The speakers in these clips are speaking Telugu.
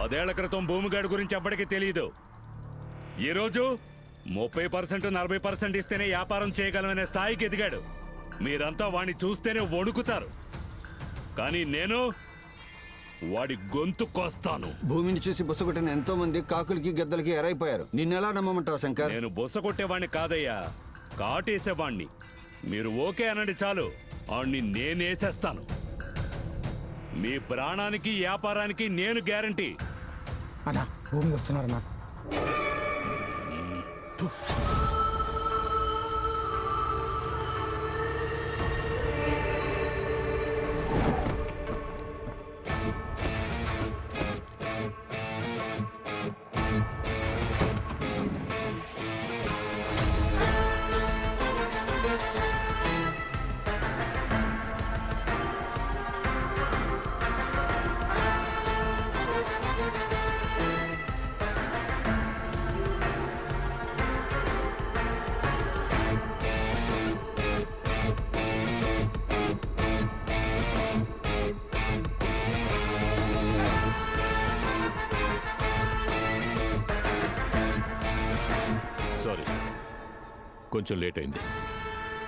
10 ఏళ్ల క్రితం భూమిగాడి గురించి ఎవ్వడికి తెలియదు. ఈరోజు 30% 40% ఇస్తేనే వ్యాపారం చేయగలమనే స్థాయికి ఎదిగాడు. మీరంతా వాడిని చూస్తేనే వణుకుతారు, కానీ నేను వాడి గొంతు కోస్తాను. భూమిని చూసి బుసగొట్టిన ఎంతో మంది కాకులకి గద్దలకి ఎరైపోయారు. నిన్నెలా నమ్మమంటావు శంకర్? నేను బుస కొట్టేవాణ్ణి కాదయ్యా, కాటేసేవాణ్ణి. మీరు ఓకే అనండి చాలు, ఆణ్ణి నేనేసేస్తాను. మీ ప్రాణానికి వ్యాపారానికి నేను గ్యారంటీ. అన్నా భూమి వస్తున్నారన్నా. సారీ, కొంచెం లేట్ అయింది.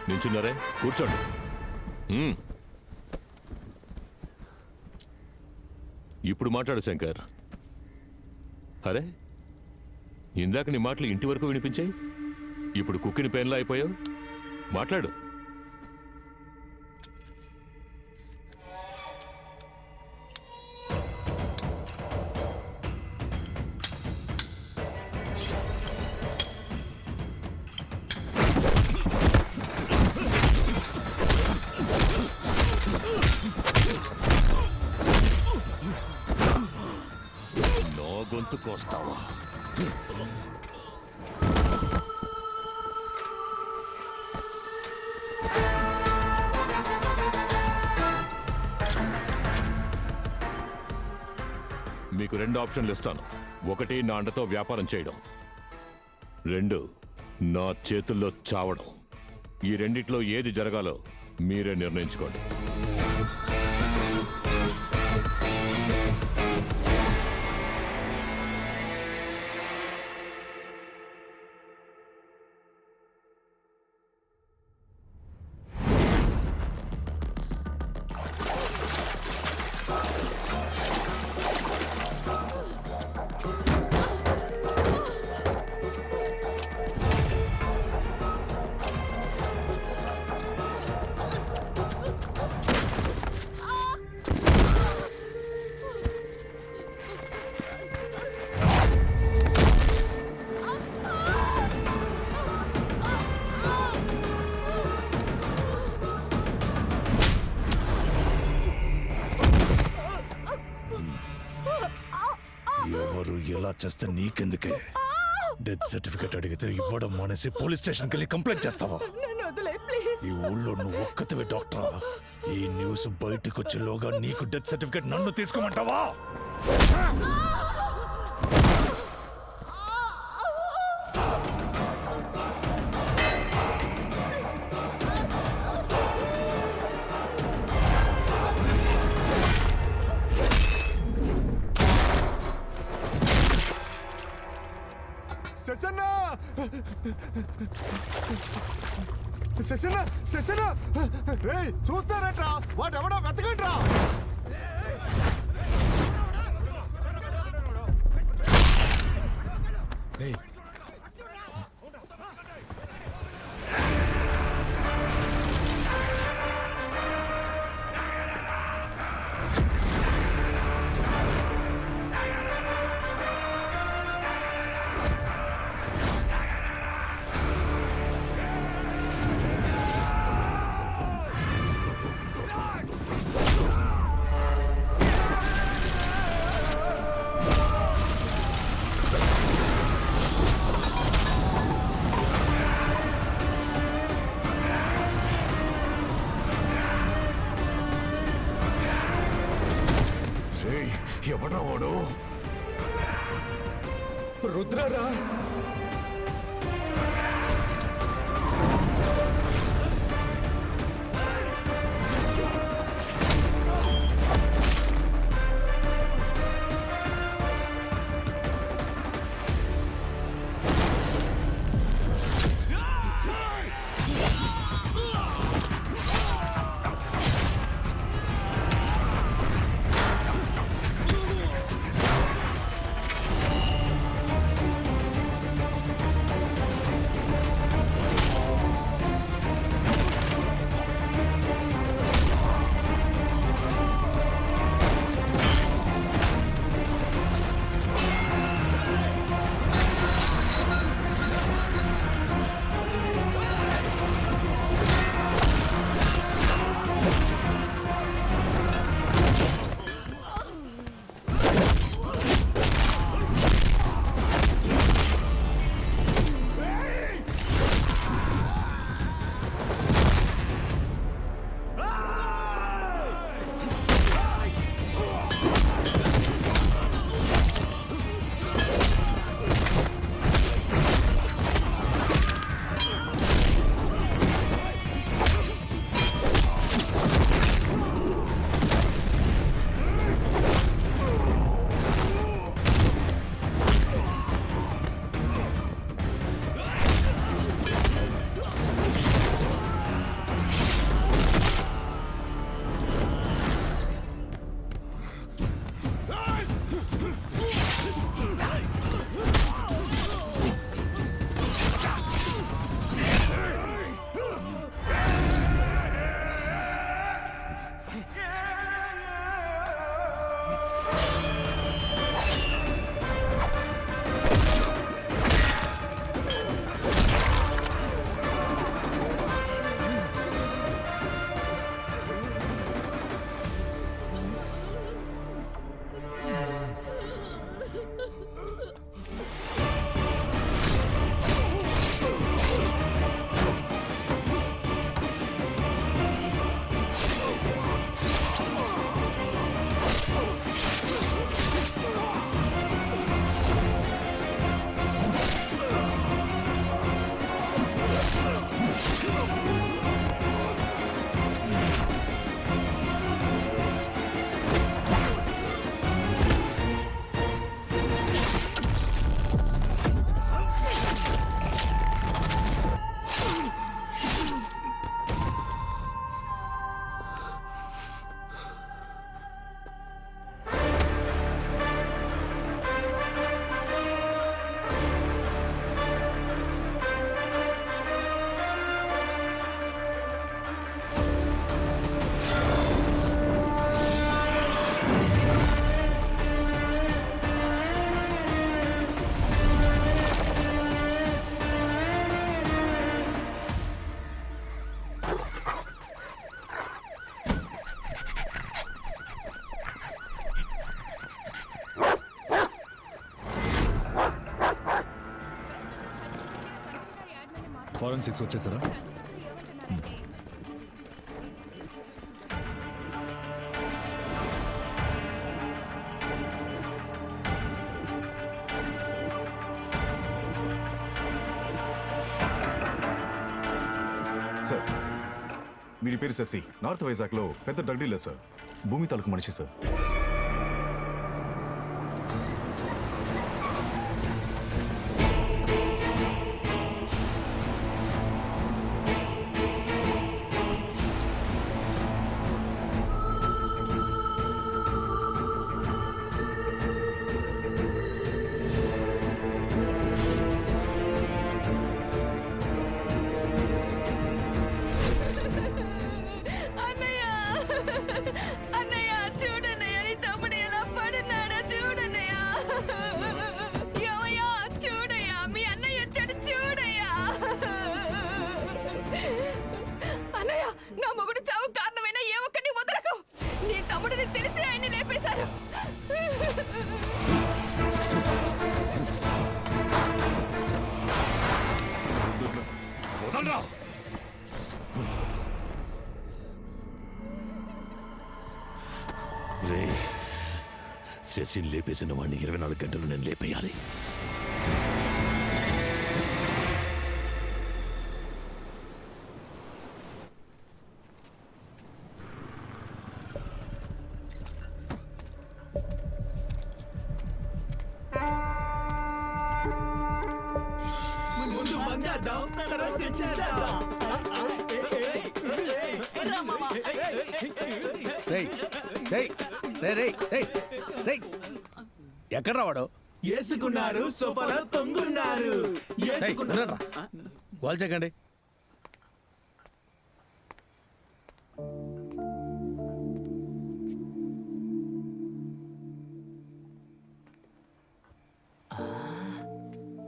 నించున్నారే, కూర్చోండి. ఇప్పుడు మాట్లాడు శంకర్. అరే, ఇందాక నీ మాటలు ఇంటి వరకు వినిపించాయి, ఇప్పుడు కుక్కిని పెన్లా అయిపోయావు. మాట్లాడు. గొంతు కోస్తావా? మీకు 2 ఆప్షన్లు ఇస్తాను. 1, నా అండతో వ్యాపారం చేయడం. 2, నా చేతుల్లో చావడం. ఈ రెండిట్లో ఏది జరగాలో మీరే నిర్ణయించుకోండి. ఎవరు ఎలా చేస్తే నీకెందుకే? డెత్ సర్టిఫికేట్ అడిగితే ఇవ్వడం మానేసి పోలీస్ స్టేషన్కి వెళ్ళి కంప్లైంట్ చేస్తావా? ఈ ఊళ్ళో నువ్వు ఒక్కతివే డాక్టరా? ఈ న్యూస్ బయటకు వచ్చేలోగా నీకు డెత్ సర్టిఫికేట్ నన్ను తీసుకోమంటావా? చూస్తారట్రా, వాడెవడో వెతకండ్రా. ఎవడ్రా వాడు? రుద్రరా? ఫారెన్సిక్స్ వచ్చేసారా? సార్ వీడి పేరు శశి, నార్త్ వైజాగ్లో పెద్ద డ్రగ్ డీలర్ సార్. భూమి తాలూకు మనిషి సార్. తెలిసి ఆయన లేపేశారు. శశిని లేపేసిన వాడిని 24 గంటలు నేను లేపేయాలి. ఎక్కడ రావాడు? వేసుకున్నారు, సోఫాలో తొంగున్నారు. గోల్ చెక్కండి.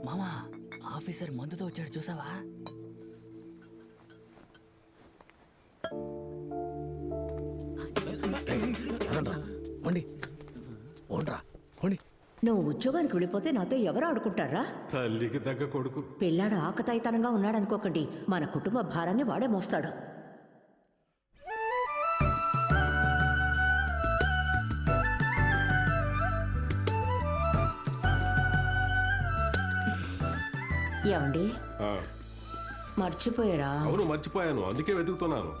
మామా, ఆఫీసర్ మందుతో వచ్చాడు చూసావా? నువ్వు ఉద్యోగానికి వెళ్ళిపోతే నాతో ఎవరు ఆడుకుంటారా? తల్లికి తగ్గ కొడుకు. పిల్లాడు ఆకతాయితనంగా ఉన్నాడనుకోకండి, మన కుటుంబ భారాన్ని వాడే మోస్తాడు. ఏమండి, మర్చిపోయారా? అవును మర్చిపోయాను, అందుకే వెతుకుతున్నాను.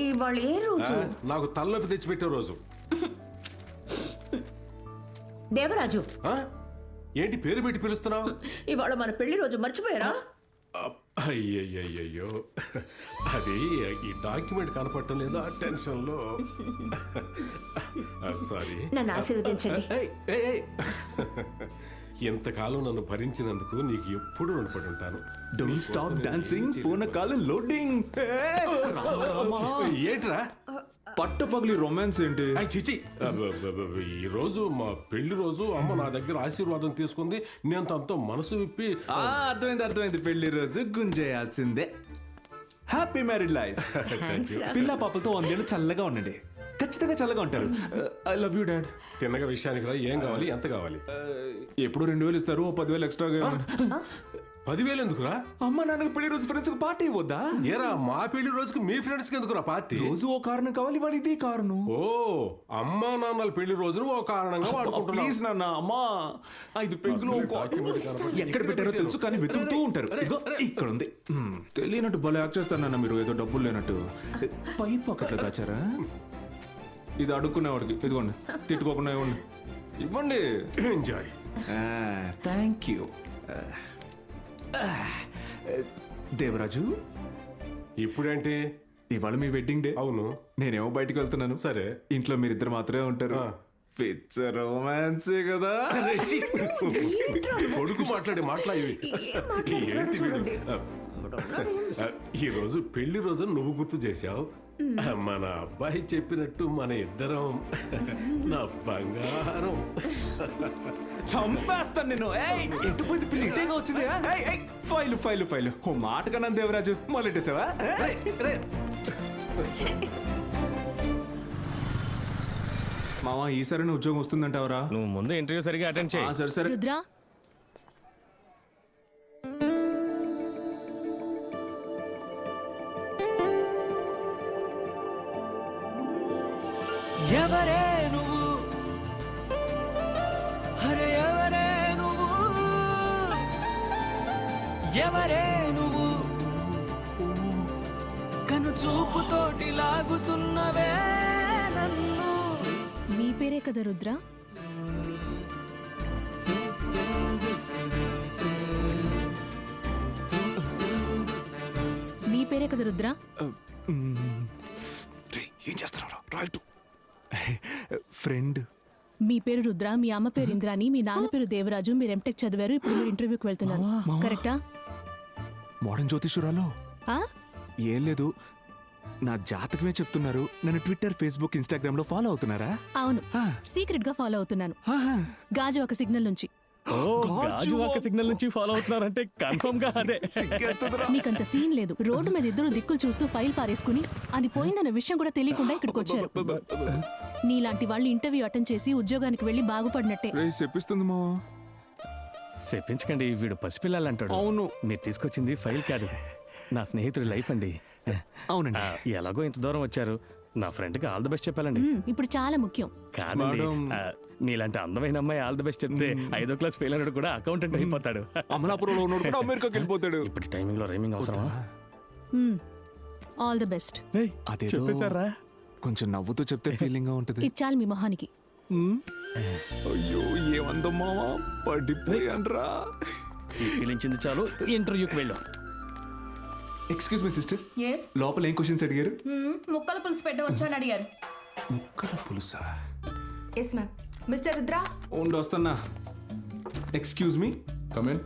ఇవాళ ఏ రోజు? నాకు తలనొప్పి తెచ్చిపెట్టే రోజు. దేవరాజు, ఏంటి పేరు పెట్టి పిలుస్తున్నావు? ఇవాళ మన పెళ్లి రోజు, మర్చిపోయారా? అయ్యయ్యో, అది ఈ డాక్యుమెంట్ కనపడటం లేదా టెన్షన్ లో. సారీ. నన్ను ఆశీర్వదించండి. ఎంతకాలం నన్ను భరించినందుకు నీకు ఎప్పుడు రుణపడి ఉంటాను. డోంట్ స్టాప్ డాన్సింగ్, పూనకాలు లోడింగ్. ఏంట్రా పట్టు పగిలి రొమాన్స్ ఏంటి? చిచి, ఈ రోజు మా పెళ్లి రోజు. అమ్మ నా దగ్గర ఆశీర్వాదం తీసుకుంది. నేను తనతో మనసు విప్పి. అర్థమైంది. పెళ్లి రోజు గుంజేయాల్సిందే. Happy married life. పిల్ల పాపలతో 100 ఏళ్ళు చల్లగా ఉండండి. ఖచ్చితంగా చల్లగా ఉంటారు. I love you dad. తిన్నగా విషయానికి రా. ఏం కావాలి, ఎంత కావాలి? ఎప్పుడు 2000 ఇస్తారు, 10,000 ఎక్స్ట్రాగా. 10,000 ఎందుకురా? అమ్మ నాన్నకి పెళ్లి రోజు ఫ్రెండ్స్ పార్టీ ఇవ్వద్దా? ఏరా, మా పెళ్లి రోజుకి మీ ఫ్రెండ్స్ కి ఎందుకురా పార్టీ? రోజు ఓ కారణం కావాలి, వాడు ఇదే కారణం. ఓ, అమ్మా నాన్నల పెళ్లి రోజును ఓ కారణంగా వాడుకుంటున్నా. ప్లీజ్ నాన్న, అమ్మా 5 పెగ్గులు ఎక్కడ పెట్టారో తెలుసు కానీ వెతుకుతూ ఉంటారు. ఇక్కడ ఉంది. తెలియనట్టు భలే యాక్ట్ చేస్తారు నాన్న మీరు, ఏదో డబ్బులు లేనట్టు. పై పాకెట్లో దాచారా? ఇది అడుక్కునేవాడికి. ఇదిగోండి, తిట్టుకోకుండా ఇవ్వండి. ఎంజాయ్. Thank you. దేవరాజు, ఇప్పుడేంటి? ఇవాళ మీ వెడ్డింగ్ డే. అవును. నేనేమో బయటికి వెళ్తున్నాను. సరే. ఇంట్లో మీరిద్దరు మాత్రమే ఉంటారు. పిచ్చ రొమాన్సే కదా. కొడుకు మాట్లాడి ఏంటి వీడు? ఈ రోజు పెళ్లి రోజు నువ్వు గుర్తు చేశావు. మన అబ్బాయి చెప్పినట్టు మన ఇద్దరం నా బంగారం. చంపేస్తాను నేను. ఎటుపోయింది పిల్లి? ఇటేగా వచ్చింది. ఫైలు ఓ మాట కన్నా దేవరాజు మొదలెట్టేసావా? మావా, ఈసారి ఉద్యోగం వస్తుందంటావరా? నువ్వు ముందు ఇంటర్వ్యూ సరిగా అటెండ్ చేయి. సరే. రుద్రా, ఎవరే నువ్వు కను చూపుతోటి లాగుతున్నవే నన్ను. మీ పేరే కదా రుద్ర? మీ పేరే కదా రుద్ర? ఏం చేస్తున్నారా? Right friend. మీ పేరు రుద్ర, మీ అమ్మ పేరు ఇంద్రాని, మీ నాన్న పేరు దేవరాజు, మీరు ఎంటెక్ చదివారు, ఇప్పుడు మీరు ఇంటర్వ్యూకి వెళ్తున్నారు, కరెక్టా? మోడర్న్ జ్యోతిష్యురాలు ఏం లేదు, నా జాతకమే చెప్తున్నారు. నన్ను ట్విట్టర్, ఫేస్బుక్, ఇన్స్టాగ్రామ్ లో ఫాలో అవుతున్నారా? అవును, సీక్రెట్ గా ఫాలో అవుతున్నాను. గాజు ఒక సిగ్నల్ నుంచి. సిగ్నల్ నుంచి ఫాలో అవుతున్నారంటే కన్ఫర్మ్ గా అదే. మీకంత సీన్ లేదు. రోడ్డు మీద ఇద్దరు దిక్కులు చూస్తూ ఫైల్ పారేసుకుని అది పోయిందన్న విషయం కూడా తెలియకుండా ఇక్కడికి వచ్చారు. నీలాంటి వాళ్ళు ఇంటర్వ్యూ అటెండ్ చేసి ఉద్యోగానికి వెళ్ళి బాగుపడినట్టే. చెప్పిస్తుంది మా. చెప్పించకండి, వీడు పసిపిల్లలు అంటాడు. అవును, మీరు తీసుకొచ్చింది ఫైల్ కాదు, నా స్నేహితుడి లైఫ్ అండి. అవునండి. ఎలాగో ఇంత దూరం వచ్చారు, నా ఫ్రెండ్ కి ఆల్ ది బెస్ట్ చెప్పాలండి. ఇప్పుడు చాలా ముఖ్యం. కాదండి, మీలాంటి అందమైన అమ్మాయి ఆల్ ది బెస్ట్ చెప్తే 5వ క్లాస్ ఫెయిల్ అన్నాడు కూడా అకౌంటెంట్ అయిపోతాడు. అమలాపురంలో ఉన్నాడు కూడా అమెరికాకి వెళ్ళిపోతాడు. ఇప్పుడు టైమింగ్ లో రైమింగ్ అవసరమా? All the best. అదే చెప్పేశారా? కొంచెం నవ్వుతూ చెప్తే ఫీలింగ్ గా ఉంటది. ఇది చాలు మీ మొహానికి. అయ్యో ఏమందో మావా, పడిపోయాన్రా. పిలిచింది చాలు, ఇంటర్వ్యూకి వెళ్ళు. ఎక్స్క్యూజ్ మీ సిస్టర్, లోపల ఏం క్వశ్చన్స్ అడిగారు? ముక్కల పులుసు పెట్టవచ్చు అని అడిగారు. ముక్కల పులుసా? Yes ma'am. మిస్టర్ రుద్ర, వస్తున్నా. Excuse me, come in.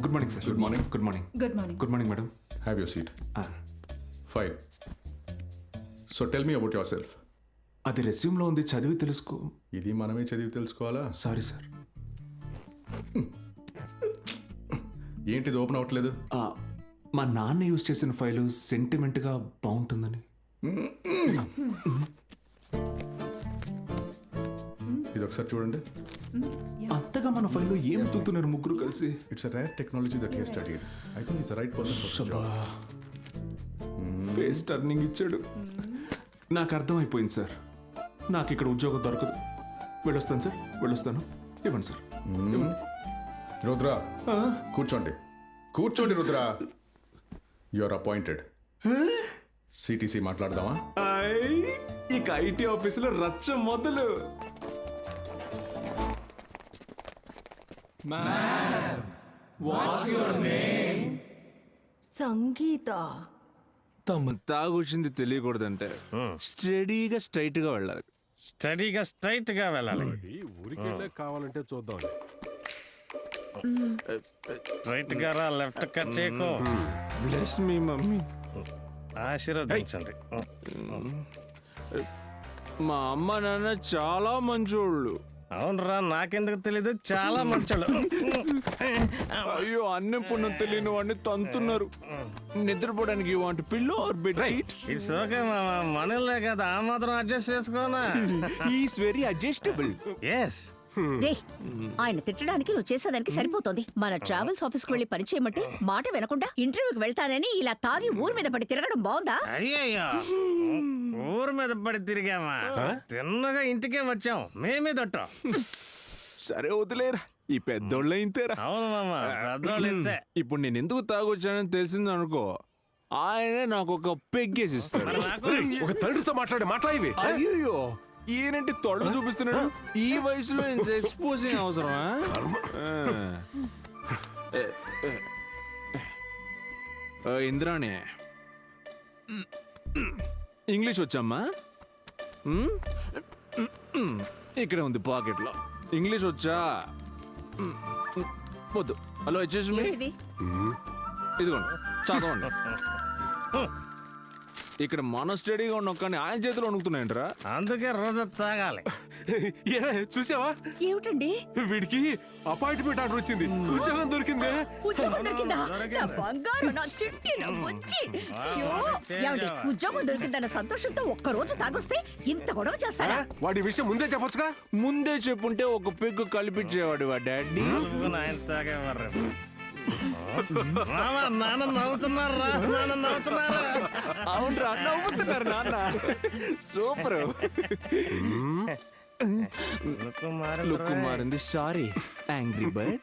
Good morning sir. Good morning. Good morning. Good morning. Good morning madam. Have your seat. Fine. So tell me about yourself. అది రెస్యూమ్లో ఉంది, చదివి తెలుసుకో. ఇది మనమే చదివి తెలుసుకోవాలా? Sorry sir. ఏంటిది ఓపెన్ అవ్వట్లేదు? మా నాన్న యూజ్ చేసిన ఫైలు సెంటిమెంట్గా బాగుంటుందని. ఇది ఒకసారి చూడండి. అంతగా మన ఫైల్లో ఏం తూతున్నారు ముగ్గురు కలిసి? It's a rare technology that he has studied. I think it's the right person for the job. Face turning ఇచ్చాడు. నాకు అర్థమైపోయింది సార్, నాకు ఇక్కడ ఉద్యోగం దొరకదు. వెళ్ళొస్తాను సార్, వెళ్ళొస్తాను. ఇవ్వండి సార్. రుద్ర, కూర్చోండి. కూర్చోండి Rudra. You are appointed. CTC మాట్లాడదామా? ఇక ఐటీ ఆఫీసులో రచ్చ మొదలు. సంగీత. తమ తాగొచ్చింది తెలియకూడదంటే స్టడీగా స్ట్రైట్ గా వెళ్ళాలి. స్టడీగా స్ట్రైట్ గా వెళ్ళాలి. ఊరికెళ్ళే కావాలంటే చూద్దాం. స్ట్రైట్ గా రా, లెఫ్ట్ కట్ చేయకు. Bless me mummy. ఆశీర్వదించండి. మా అమ్మ నాన్న చాలా మంచోళ్ళు. అవునరా, నాకెందుకు తెలీదు, చాలా మంచోళ్ళు. అయ్యో, అన్నం పుణ్యం తెలియని వాడిని తంతున్నారు. నిద్రపోవడానికి want pillow or bed sheet? It's okay మామా, మనలే కదా, ఆ మాత్రం అడ్జస్ట్ చేసుకోనా. Is very adjustable. ఎస్. రే, ఆయన తిట్టడానికి నువ్వు చేసేదానికి సరిపోతుంది. మన ట్రావెల్స్ ఆఫీస్ కు వెళ్ళి పని చేయమంటే మాట వినకుండా ఇంటర్వ్యూకి వెళ్తానని ఇలా తాగి ఊరి మీద పడి తిరగడం బాగుందా? అయ్యయ్యో, ఊరి మీద పడి తిరిగామా, తిన్నగా ఇంటికే వచ్చాం, మేమే తొట్టాం. సరే వదిలేరా, ఈ పెద్దోళ్ళే ఇంతేరా. అవును మామా, పెద్దోళ్ళు ఇంతే. ఇప్పుడు నేను ఎందుకు తాగొచ్చానని తెలిసింది అనుకో, ఆయనే నాకు ఒక పెగ్గేసి ఇస్తాడు. ఒక తండ్రితో మాట్లాడి. అయ్యో, ఈయనంటే తొడ చూపిస్తున్నాడు. ఈ వయసులో ఇంత ఎక్స్పోజింగ్ అవసరమా? ఇంద్రాణి, ఇంగ్లీష్ వచ్చమ్మా? ఇక్కడే ఉంది పాకెట్లో. ఇంగ్లీష్ వచ్చా? వద్దు. హలో, వచ్చేసి ఇదిగోండి, చదవండి. ఇక్కడ మన స్టడీగా ఉన్నాం కానీ ఆయన చేతిలో వణుకుతున్నాయంటరా. అందుకే రోజు తాగాలి. చూసావా? ఏమిటండి? వీడికి అపాయింట్మెంట్ ఆర్డర్ వచ్చింది. ఉద్యోగం దొరికింది. ఉద్యోగం దొరికిందా? నా బంగారు, నా చిట్టి, నా బుజ్జి. ఏమండి, ఉద్యోగం దొరికిందన్న సంతోషంతో ఒక్క రోజు తాగొస్తే ఇంత గొడవ చేస్తారా? వాడి విషయం ముందే చెప్పొచ్చుగా. ముందే చెప్పుంటే ఒక పెగ్గు కలిపించేవాడు వా డాడీ. ఆయన తాగేవారు. నాన్న నవ్వుతున్నారా? నాన్న నవ్వుతున్నారా? అవునరా, నవ్వుతున్నారు నాన్న. సూపర్. లుక్ మారింది. Sorry angry bird.